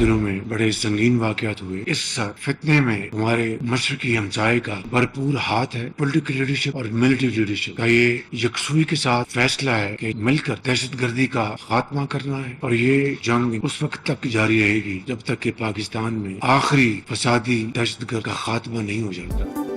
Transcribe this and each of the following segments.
दिनों में बड़े संगीन वाकयात हुए। इस फितने में हमारे मशरकी हमसाये का भरपूर हाथ है। पॉलिटिकल लीडरशिप और मिलिट्री लीडरशिप का ये यकसुई के साथ फैसला है कि मिलकर दहशत गर्दी का खात्मा करना है, और ये जंग उस वक्त तक जारी रहेगी जब तक कि पाकिस्तान में आखिरी फसादी दहशतगर्द का खात्मा नहीं हो जाता।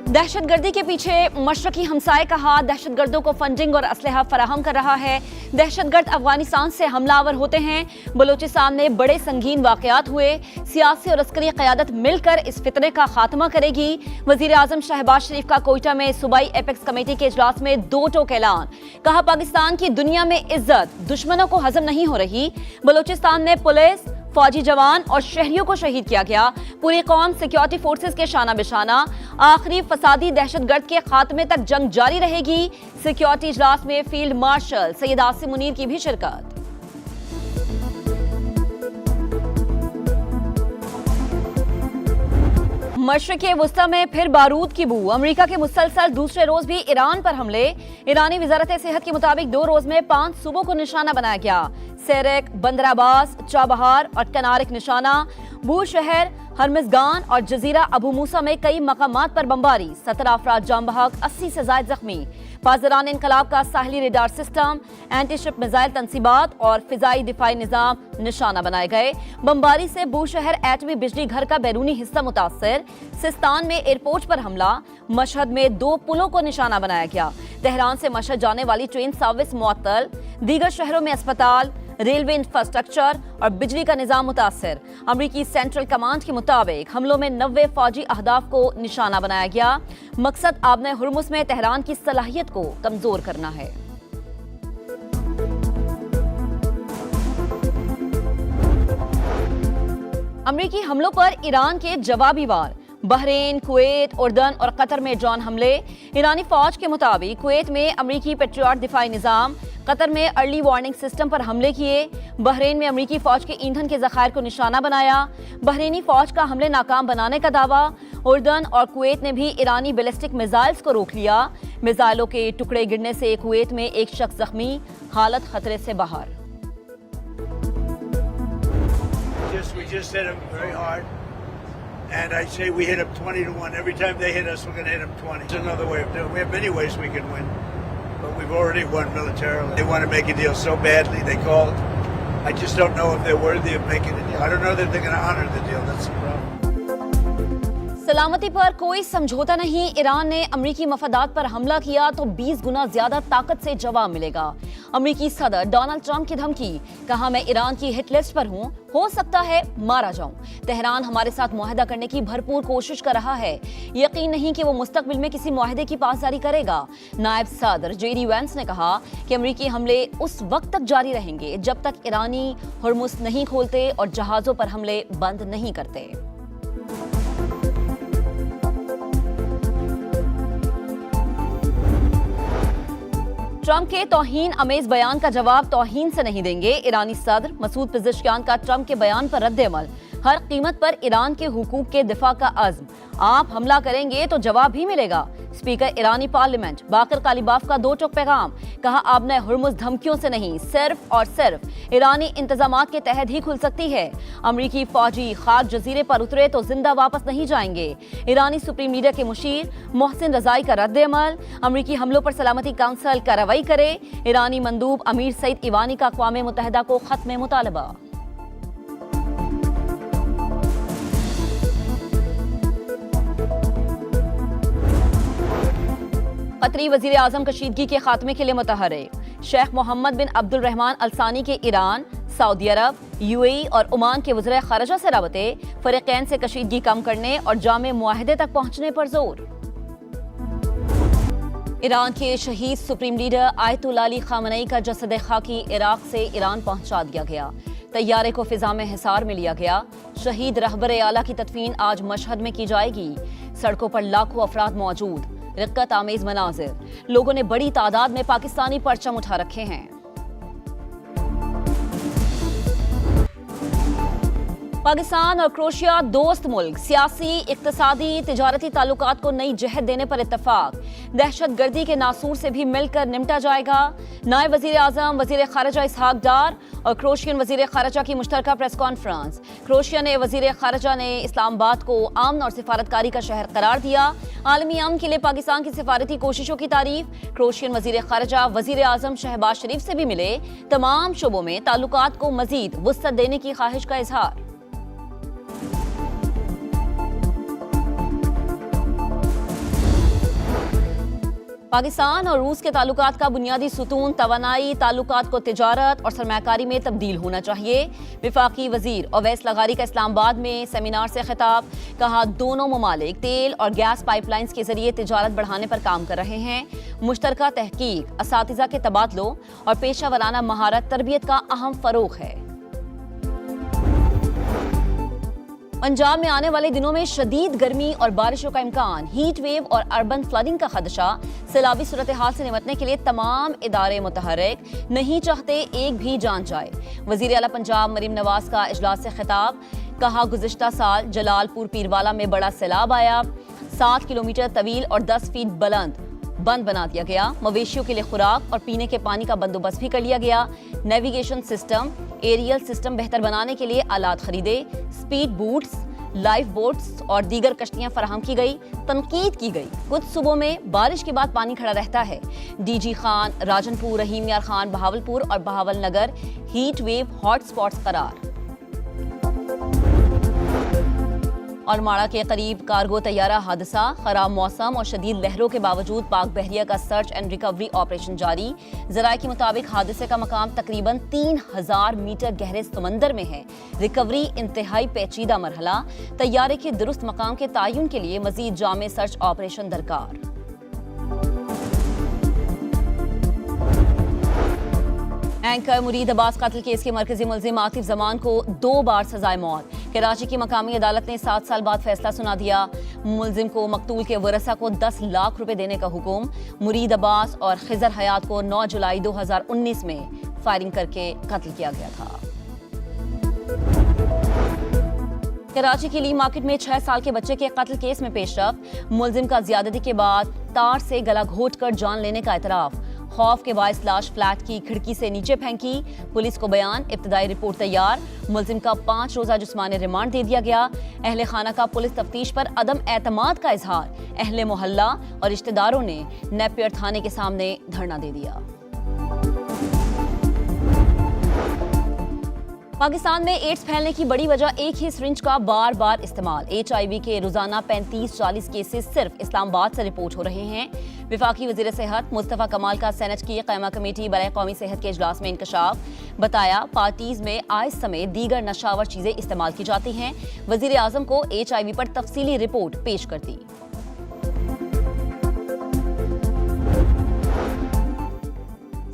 दहशतगर्दी के पीछे मशरकी हमसाये का हाथ दहशतगर्दों को फंडिंग और असलहा फराहम कर रहा है। दहशतगर्द अफगानिस्तान से हमलावर होते हैं। बलूचिस्तान में बड़े संगीन वाकयात हुए। सियासी और अस्करी क़यादत मिलकर इस फितने का खात्मा करेगी। वज़ीर आज़म शहबाज शरीफ का कोयटा में सूबाई एपेक्स कमेटी के इजलास में दो टोक ऐलान। कहा, पाकिस्तान की दुनिया में इज्जत दुश्मनों को हजम नहीं हो रही। बलूचिस्तान में पुलिस, फौजी जवान और शहरियों को शहीद किया गया। पूरी कौम सिक्योरिटी फोर्सेस के शाना बिशाना। आखिरी फसादी दहशतगर्द के खात्मे तक जंग जारी रहेगी। सिक्योरिटी इजलास में फील्ड मार्शल सैयद आसिम मुनीर की भी शिरकत। मशरिक़े वुस्ता में फिर बारूद की बू। अमेरिका के मुसलसल दूसरे रोज भी ईरान पर हमले। ईरानी वजारत सेहत के मुताबिक 2 रोज में 5 सूबों को निशाना बनाया गया। सेरेक, बंदर अब्बास, चाबहार और कनारिक निशाना। बू शहर, हरमजगान और जजीरा अबू मूसा में कई मकामात पर बमबारी। 17 अफराद जाम बहक, 80 से ज़ायद जख्मी। पासदारान इनकलाब का साहली radar system, anti ship missile तंसीबात और फिजाई दिफाई निजाम निशाना बनाए गए। बमबारी से बू शहर एटमी बिजली घर का बैरूनी हिस्सा मुतासर। सिस्तान में एयरपोर्ट पर हमला। मशहद में 2 पुलों को निशाना बनाया गया। तेहरान से मशहद जाने वाली ट्रेन सर्विस मुअत्तल। दीगर शहरों में अस्पताल, रेलवे इंफ्रास्ट्रक्चर और बिजली का निजाम मुतासर। अमरीकी सेंट्रल कमांड के मुताबिक हमलों में 90 फौजी अहदाफ को निशाना बनाया गया। मकसद आबने हुर्मुस में तेहरान की सलाहियत को कमजोर करना है। अमरीकी हमलों पर ईरान के जवाबी वार। बहरीन, कुवैत, उर्दन और कतर में ड्रोन हमले। ईरानी फौज के मुताबिक कुवैत में अमरीकी पेट्रियट दिफाई निजाम, कतर में अर्ली वार्निंग सिस्टम पर हमले किए। बहरीन में अमरीकी फौज के ईंधन के ज़खायर को निशाना बनाया। बहरीनी फौज का हमले नाकाम बनाने का दावा। उर्दन और कुवैत ने भी ईरानी बैलिस्टिक मिसाइल्स को रोक लिया। मिसाइलों के टुकड़े गिरने से कुवैत में एक शख्स जख्मी, हालत खतरे से बाहर। We just hit them very hard, and I say we hit them 20 to 1. Every time they hit us, we're going to hit them 20. It's another way of doing it. We have many ways we can win, but we've already won militarily. They want to make a deal so badly. They called. I just don't know if they're worthy of making a deal. I don't know that they're going to honor the deal. That's the problem. सलामती पर कोई समझौता नहीं। Iran ने अमरीकी मफादात पर हमला किया तो 20 गुना ज्यादा ताकत से जवाब मिलेगा। अमरीकी सदर डोनाल्ड ट्रंप की धमकी। कहा, मैं ईरान की हिट लिस्ट पर हूं, हो सकता है मारा जाऊं। तेहरान हमारे साथ मुआहदा करने की भरपूर कोशिश कर रहा है। यकीन नहीं कि वो मुस्तकबिल में किसी मुआहदे की पासदारी करेगा। नायब सदर जेडी वेंस ने कहा कि अमरीकी हमले उस वक्त तक जारी रहेंगे जब तक ईरानी हुर्मुस नहीं खोलते और जहाजों पर हमले बंद नहीं करते। ट्रंप के तौहीन अमेज बयान का जवाब तौहीन से नहीं देंगे। ईरानी सदर मसूद पिज़ेशकियान का ट्रंप के बयान पर रद्द-ए-अमल। हर कीमत पर ईरान के हुकूक के दिफा का अज़्म। आप हमला करेंगे तो जवाब भी मिलेगा। स्पीकर ईरानी पार्लियामेंट बाकर कालिबाफ का 2 टोक पैगाम। कहा, आबने हुर्मुस धमकियों से नहीं, सिर्फ और सिर्फ ईरानी इंतजामात के तहत ही खुल सकती है। अमरीकी फौजी खाक जजीरे पर उतरे तो जिंदा वापस नहीं जाएंगे। ईरानी सुप्रीम लीडर के मुशीर मोहसिन रजाई का रद्द-ए-अमल। अमरीकी हमलों पर सलामती काउंसिल कार्रवाई करे। ईरानी मंदूब अमीर सईद इवानी का अक़वाम मुत्तहिदा को खत्म मुतालबा। कतरी वजीर आजम कशीदगी के खात्मे के लिए मुतहर्रिक। शेख मोहम्मद बिन अब्दुल रहमान अल-सानी के ईरान, सऊदी अरब, यूएई और ओमान के वज़ीर ख़ारिजा से राबते, फ़रीक़ैन से कशीदगी कम करने और जामे मुआहदे तक पहुँचने पर जोर। ईरान के शहीद सुप्रीम लीडर आयतुल्लाह अली ख़ामनेई का जसद खाकी इराक से ईरान पहुँचा दिया गया। तैयारे को फिजा में हिसार में लिया गया। शहीद रहबर आला की तदफीन आज मशहद में की जाएगी। सड़कों पर लाखों अफराद मौजूद। रिक्कत आमेज मनाजिर। लोगों ने बड़ी तादाद में पाकिस्तानी परचम उठा रखे हैं। पाकिस्तान और क्रोएशिया दोस्त मुल्क, सियासी, इक्तिसादी, तिजारती ताल्लुकात को नई जहत देने पर इत्तफाक। दहशतगर्दी के नासूर से भी मिलकर निपटा जाएगा। नायब वजीर आजम, वजीर खारजा इसहाक डार और क्रोएशियन वजीर खारजा की मुश्तरका प्रेस कॉन्फ्रेंस। क्रोएशिया ने वजीर खारजा ने इस्लामाबाद को अमन और सिफारतकारी का शहर करार दिया। आलमी अमन के लिए पाकिस्तान की सिफारती कोशिशों की तारीफ। क्रोएशियन वजीर खारजा वजीर आजम शहबाज शरीफ से भी मिले। तमाम शोबों में ताल्लुकात को मजीद वुसअत देने की ख्वाहिश का इजहार। पाकिस्तान और रूस के ताल्लुकात का बुनियादी सुतून तवानाई, ताल्लुकात को तिजारत और सरमायाकारी में तब्दील होना चाहिए। विफाकी वजीर अवैस लगारी का इस्लामाबाद में सेमिनार से खिताब। कहा, दोनों ममालिक तेल और गैस पाइपलाइंस के जरिए तिजारत बढ़ाने पर काम कर रहे हैं। मुश्तरका तहकीक, असातिज़ा के तबादलों और पेशा वराना महारत तरबियत का अहम फरोग है। पंजाब में आने वाले दिनों में शदीद गर्मी और बारिशों का इम्कान। हीट वेव और अर्बन फ्लडिंग का खदशा। सैलाबी सूरत हाल से निपटने के लिए तमाम इदारे मुतहर्रिक, नहीं चाहते एक भी जान जाए। वजीर आला पंजाब मरीम नवाज का इजलास से खिताब। कहा, गुज़िश्ता साल जलालपुर पीरवाला में बड़ा सैलाब आया। 7 किलोमीटर तवील और 10 फीट बुलंद बंद बना दिया गया। मवेशियों के लिए खुराक और पीने के पानी का बंदोबस्त भी कर लिया गया। नेविगेशन सिस्टम, एरियल सिस्टम बेहतर बनाने के लिए आलात खरीदे। स्पीड बोट्स, लाइफ बोट्स और दीगर कश्तियां फराहम की गई। तनकीद की गई, कुछ सूबों में बारिश के बाद पानी खड़ा रहता है। डीजी खान, राजनपुर, रहीम यार खान, बहावलपुर और बहावल नगर हीट वेव हॉट स्पॉट्स करार। और माड़ा के करीब कार्गो तैयारा हादसा। खराब मौसम और शदीद लहरों के बावजूद पाक बहरिया का सर्च एंड रिकवरी ऑपरेशन जारी। ज़राए के मुताबिक हादसे का मकाम तकरीबन 3000 मीटर गहरे समंदर में है। रिकवरी इंतहाई पेचीदा मरहला। तैयारे के दुरुस्त मकाम के तयन के लिए मजीद जामे सर्च ऑपरेशन दरकार। एंकर मुरीद अब्बास कत्ल केस के मरकजी मुलजिम आतिफ जमान को 2 बार सजाए मौत। कराची की मकामी अदालत ने 7 साल बाद फैसला सुना दिया। मुलजिम को मकतूल के वरसा को 10 लाख रुपए देने का हुक्म। मुरीद अब्बास और खिजर हयात को 9 जुलाई 2019 में फायरिंग करके कत्ल किया गया था। कराची की ली मार्केट में 6 साल के बच्चे के कत्ल केस में पेशरफ। मुलजिम का ज्यादती के बाद तार से गला घोट कर जान लेने का इतराफ। खौफ के बायस लाश फ्लैट की खिड़की से नीचे फेंकी। पुलिस को बयान, इब्तदाई रिपोर्ट तैयार। मुलजिम का 5 रोजा जिस्मानी रिमांड दे दिया गया। अहले खाना का पुलिस तफ्तीश पर अदम एतमाद का इजहार। अहले मोहल्ला और रिश्तेदारों ने नेपियर थाने के सामने धरना दे दिया। पाकिस्तान में एड्स फैलने की बड़ी वजह एक ही सिरिंज का बार बार इस्तेमाल। HIV के रोजाना 35-40 केसेस सिर्फ इस्लामाबाद से रिपोर्ट हो रहे हैं। विफाकी वजीर सेहत मुस्तफा कमाल का सेनेट की क़यामा कमेटी बराए कौमी सेहत के इजलास में इंकशाफ। बताया, पार्टीज में आइस समेत दीगर नशावर चीजें इस्तेमाल की जाती हैं। वजीर आजम को HIV पर तफसीली रिपोर्ट पेश कर दी।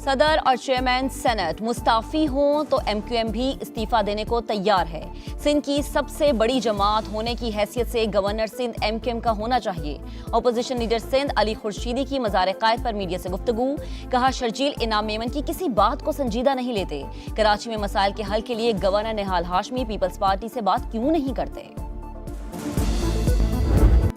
सदर और चेयरमैन सेनेट मुस्ताफी हों तो MQM भी इस्तीफा देने को तैयार है। सिंध की सबसे बड़ी जमात होने की हैसियत से गवर्नर सिंध MQM का होना चाहिए। अपोजिशन लीडर सिंध अली खुर्शीदी की मज़ार कायद पर मीडिया से गुफ्तगू। कहा, शर्जील इनाम मेमन की किसी बात को संजीदा नहीं लेते। कराची में मसाइल के हल के लिए गवर्नर निहाल हाशमी पीपल्स पार्टी से बात क्यों नहीं करते।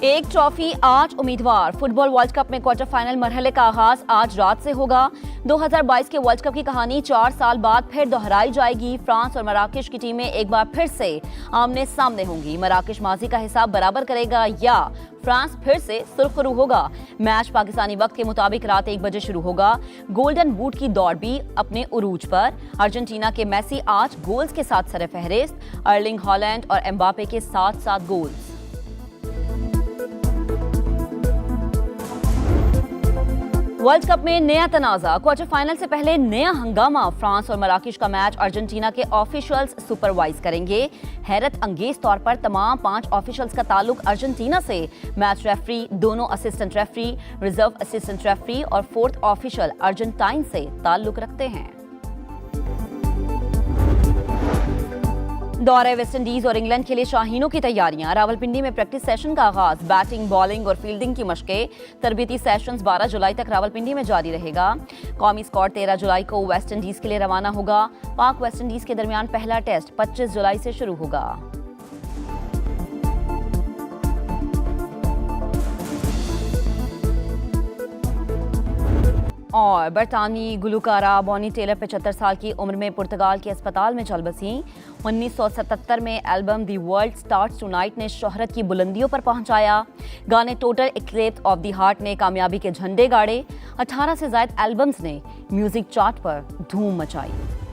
एक ट्रॉफी 8 उम्मीदवार। फुटबॉल वर्ल्ड कप में क्वार्टर फाइनल मरहले का आगाज आज रात से होगा। 2022 के वर्ल्ड कप की कहानी 4 साल बाद फिर दोहराई जाएगी। फ्रांस और मराकश की टीमें एक बार फिर से आमने सामने होंगी। मराकश माजी का हिसाब बराबर करेगा या फ्रांस फिर से सुरखरू होगा। मैच पाकिस्तानी वक्त के मुताबिक रात 1 बजे शुरू होगा। गोल्डन बूट की दौड़ भी अपने उरूज पर। अर्जेंटीना के मेसी 8 गोल्स के साथ सरफहरिस्त। अर्लिंग हॉलैंड और एम्बापे के 7-7 गोल्स। वर्ल्ड कप में नया तनाजा। क्वार्टर फाइनल से पहले नया हंगामा। फ्रांस और मराकश का मैच अर्जेंटीना के ऑफिशियल्स सुपरवाइज करेंगे। हैरत अंगेज तौर पर तमाम 5 ऑफिशियल्स का ताल्लुक अर्जेंटीना से। मैच रेफरी, दोनों assistant referee, reserve assistant referee और 4th ऑफिशियल अर्जेंटाइन से ताल्लुक रखते हैं। दौरे वेस्ट इंडीज और इंग्लैंड के लिए शाहीनों की तैयारियां। रावलपिंडी में प्रैक्टिस सेशन का आगाज। बैटिंग, बॉलिंग और फील्डिंग की मशकें। तरबियती सेशंस 12 जुलाई तक रावलपिंडी में जारी रहेगा। कौमी स्क्वाड 13 जुलाई को वेस्ट इंडीज के लिए रवाना होगा। पाक वेस्ट इंडीज के दरमियान पहला टेस्ट 25 जुलाई से शुरू होगा। اور برطانوی گلوکارہ بونی ٹیلر 75 سال کی عمر میں پرتگال کے اسپتال میں چل بسیں۔ 1977 میں البم دی ورلڈ سٹارٹس ٹونائٹ نے شہرت کی بلندیوں پر پہنچایا۔ گانے ٹوٹل ایکلیپس آف دی ہارٹ نے کامیابی کے جھنڈے گاڑے۔ 18 سے زائد البمز نے میوزک چارٹ پر دھوم مچائی۔